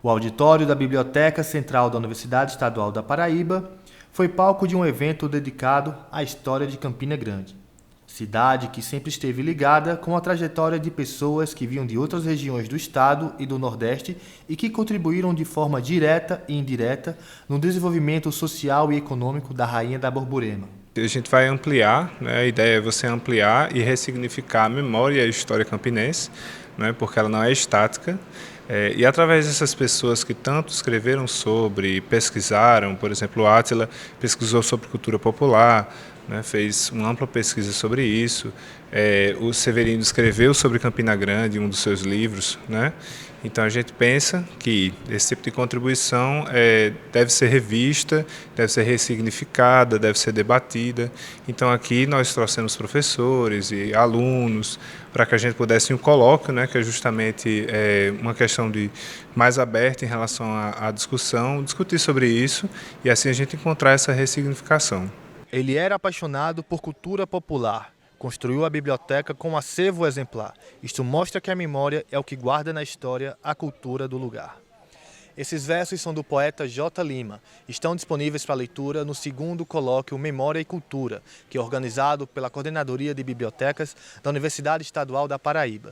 O auditório da Biblioteca Central da Universidade Estadual da Paraíba foi palco de um evento dedicado à história de Campina Grande, cidade que sempre esteve ligada com a trajetória de pessoas que vinham de outras regiões do estado e do Nordeste e que contribuíram de forma direta e indireta no desenvolvimento social e econômico da Rainha da Borborema. A gente vai ampliar, né? A ideia é você ampliar e ressignificar a memória e a história campinense, né? Porque ela não é estática. E através dessas pessoas que tanto escreveram sobre, pesquisaram, por exemplo, o Átila pesquisou sobre cultura popular, né, fez uma ampla pesquisa sobre isso. O Severino escreveu sobre Campina Grande em um dos seus livros, né? Então a gente pensa que esse tipo de contribuição deve ser revista, deve ser ressignificada, deve ser debatida. Então aqui nós trouxemos professores e alunos para que a gente pudesse um colóquio, né, que é justamente uma questão de mais aberta em relação à discussão, discutir sobre isso e assim a gente encontrar essa ressignificação. Ele era apaixonado por cultura popular. Construiu a biblioteca com um acervo exemplar. Isto mostra que a memória é o que guarda na história a cultura do lugar. Esses versos são do poeta J. Lima. Estão disponíveis para leitura no 2º colóquio Memória e Cultura, que é organizado pela Coordenadoria de Bibliotecas da Universidade Estadual da Paraíba,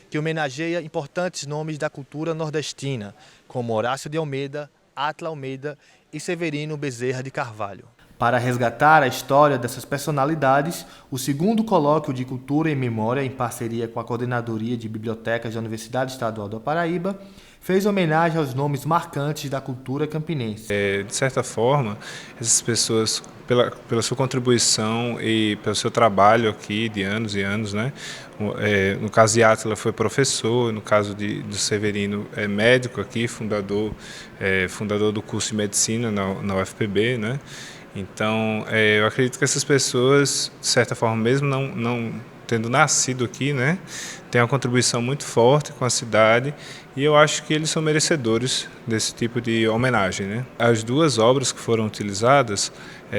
que homenageia importantes nomes da cultura nordestina, como Horácio de Almeida, Átila Almeida e Severino Bezerra de Carvalho. Para resgatar a história dessas personalidades, o 2º Colóquio de Cultura e Memória, em parceria com a Coordenadoria de Bibliotecas da Universidade Estadual da Paraíba, fez homenagem aos nomes marcantes da cultura campinense. De certa forma, essas pessoas, pela sua contribuição e pelo seu trabalho aqui de anos e anos, né? No caso de Átila foi professor, no caso do Severino é médico aqui, fundador do curso de medicina na UFPB, né? Então, eu acredito que essas pessoas, de certa forma, mesmo não tendo nascido aqui, né, têm uma contribuição muito forte com a cidade e eu acho que eles são merecedores desse tipo de homenagem, né? As 2 obras que foram utilizadas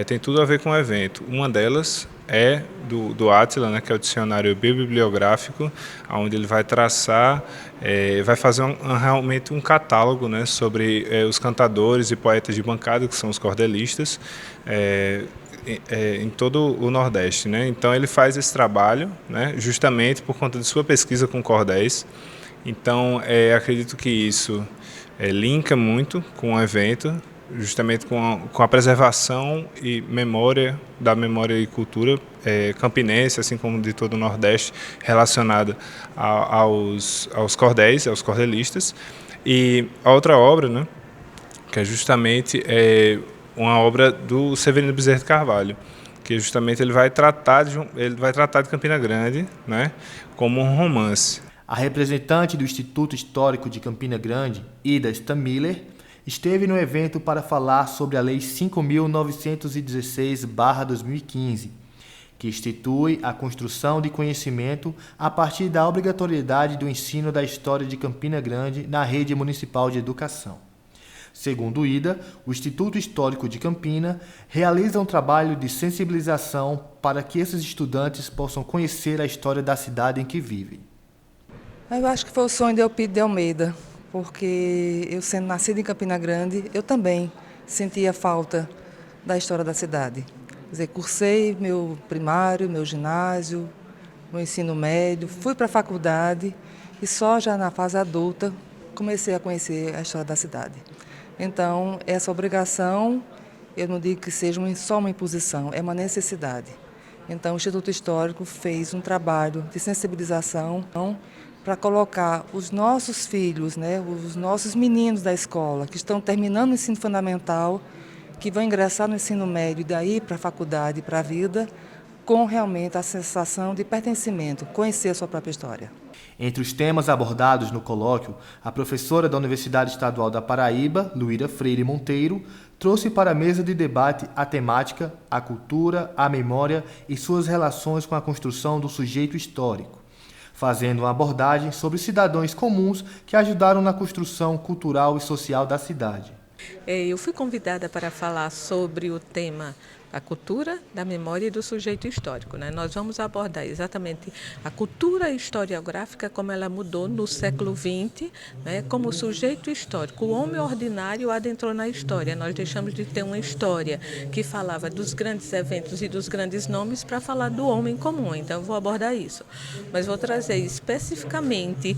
têm tudo a ver com o evento. Uma delas é do Átila, né, que é o dicionário bibliográfico, onde ele vai traçar, vai fazer realmente um catálogo, né, sobre os cantadores e poetas de bancada, que são os cordelistas, em todo o Nordeste, né? Então ele faz esse trabalho, né, justamente por conta de sua pesquisa com cordéis. Então acredito que isso linka muito com o evento, justamente com a preservação e da memória e cultura campinense, assim como de todo o Nordeste, relacionada aos cordéis, aos cordelistas. E a outra obra, né, que é justamente uma obra do Severino Bezerra de Carvalho, que justamente ele vai tratar de Campina Grande, né, como um romance. A representante do Instituto Histórico de Campina Grande, Ida Stamiller, esteve no evento para falar sobre a Lei 5.916/2015, que institui a construção de conhecimento a partir da obrigatoriedade do ensino da história de Campina Grande na rede municipal de educação. Segundo Ida, o Instituto Histórico de Campina realiza um trabalho de sensibilização para que esses estudantes possam conhecer a história da cidade em que vivem. Eu acho que foi o sonho de Eupídio de Almeida, porque eu, sendo nascida em Campina Grande, eu também sentia falta da história da cidade. Quer dizer, cursei meu primário, meu ginásio, meu ensino médio, fui para a faculdade e só já na fase adulta comecei a conhecer a história da cidade. Então, essa obrigação, eu não digo que seja só uma imposição, é uma necessidade. Então, o Instituto Histórico fez um trabalho de sensibilização para colocar os nossos filhos, né, os nossos meninos da escola, que estão terminando o ensino fundamental, que vão ingressar no ensino médio e daí para a faculdade, para a vida, com realmente a sensação de pertencimento, conhecer a sua própria história. Entre os temas abordados no colóquio, a professora da Universidade Estadual da Paraíba, Luíra Freire Monteiro, trouxe para a mesa de debate a temática, a cultura, a memória e suas relações com a construção do sujeito histórico, fazendo uma abordagem sobre cidadãos comuns que ajudaram na construção cultural e social da cidade. Eu fui convidada para falar sobre o tema a cultura da memória e do sujeito histórico, né? Nós vamos abordar exatamente a cultura historiográfica, como ela mudou no século XX, né? Como sujeito histórico. O homem ordinário adentrou na história. Nós deixamos de ter uma história que falava dos grandes eventos e dos grandes nomes para falar do homem comum. Então, eu vou abordar isso. Mas vou trazer especificamente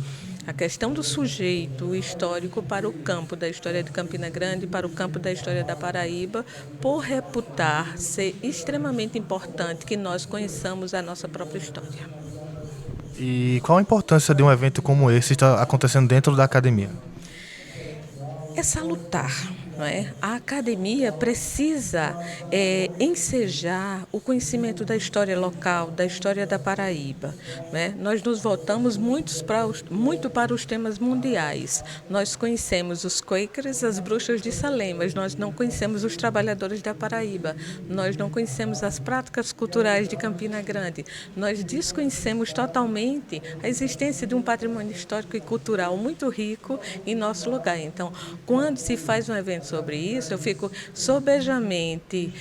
a questão do sujeito histórico para o campo da história de Campina Grande, para o campo da história da Paraíba, por reputar ser extremamente importante que nós conheçamos a nossa própria história. E qual a importância de um evento como esse estar acontecendo dentro da academia? É salutar, não é? A academia precisa ensejar o conhecimento da história local, da história da Paraíba, né? Nós nos voltamos muito para os temas mundiais. Nós conhecemos os Quakers, as bruxas de Salem, mas nós não conhecemos os trabalhadores da Paraíba. Nós não conhecemos as práticas culturais de Campina Grande. Nós desconhecemos totalmente a existência de um patrimônio histórico e cultural muito rico em nosso lugar. Então, quando se faz um evento sobre isso, eu fico sobejamente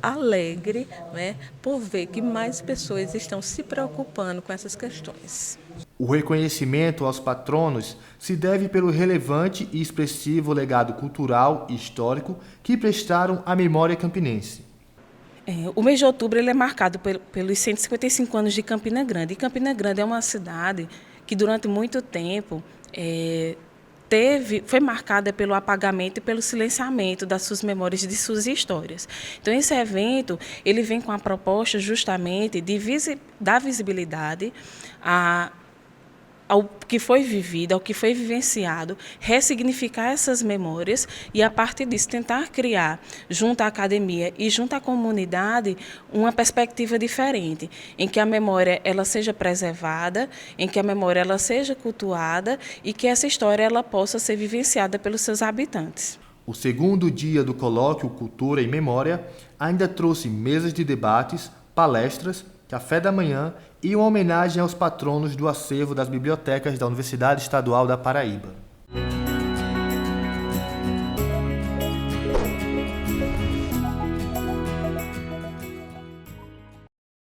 alegre, né, por ver que mais pessoas estão se preocupando com essas questões. O reconhecimento aos patronos se deve pelo relevante e expressivo legado cultural e histórico que prestaram à memória campinense. O mês de outubro ele é marcado pelos 155 anos de Campina Grande. E Campina Grande é uma cidade que durante muito tempo foi marcada pelo apagamento e pelo silenciamento das suas memórias e de suas histórias. Então, esse evento ele vem com a proposta justamente de dar visibilidade ao que foi vivido, ao que foi vivenciado, ressignificar essas memórias e, a partir disso, tentar criar, junto à academia e junto à comunidade, uma perspectiva diferente, em que a memória ela seja preservada, em que a memória ela seja cultuada e que essa história ela possa ser vivenciada pelos seus habitantes. O segundo dia do colóquio Cultura e Memória ainda trouxe mesas de debates, palestras, café da manhã e uma homenagem aos patronos do acervo das bibliotecas da Universidade Estadual da Paraíba.